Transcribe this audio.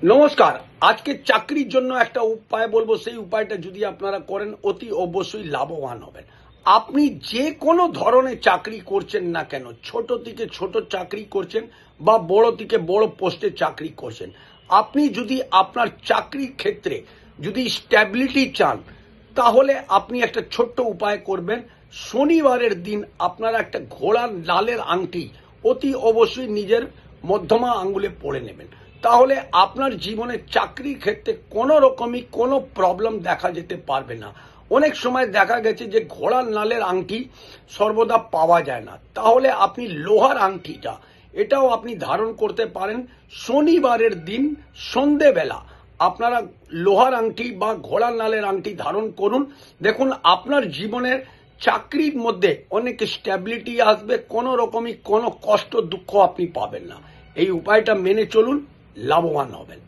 নমস্কার। আজকে চাকরির জন্য একটা উপায় বলবো, সেই উপায়টা যদি আপনারা করেন অতি অবশ্যই লাভবান হবেন। আপনি যে কোনো ধরনের চাকরি করছেন না কেন, ছোট থেকে ছোট চাকরি করছেন বা বড় থেকে বড় পোস্টে চাকরি করছেন, আপনি যদি আপনার চাকরির ক্ষেত্রে যদি স্ট্যাবিলিটি চান, তাহলে আপনি একটা ছোট্ট উপায় করবেন। শনিবারের দিন আপনারা একটা ঘোড়ার লালের আংটি অতি অবশ্যই নিজের মধ্যমা আঙ্গুলে পরে নেবেন। তাহলে আপনার জীবনের চাকরির ক্ষেত্রে কোনো রকমই কোনো প্রবলেম দেখা যেতে পারবে না। অনেক সময় দেখা গেছে যে ঘোড়ার নালের আংটি সর্বদা পাওয়া যায় না, তাহলে আপনি লোহার আংটিটা এটাও আপনি ধারণ করতে পারেন। শনিবারের দিন সন্ধেবেলা আপনারা লোহার আংটি বা ঘোড়ার নালের আংটি ধারণ করুন। দেখুন আপনার জীবনের চাকরির মধ্যে অনেক স্ট্যাবিলিটি আসবে, কোনো রকমই কোনো কষ্ট দুঃখ আপনি পাবেন না। এই উপায়টা মেনে চলুন, লাভবান হবেন।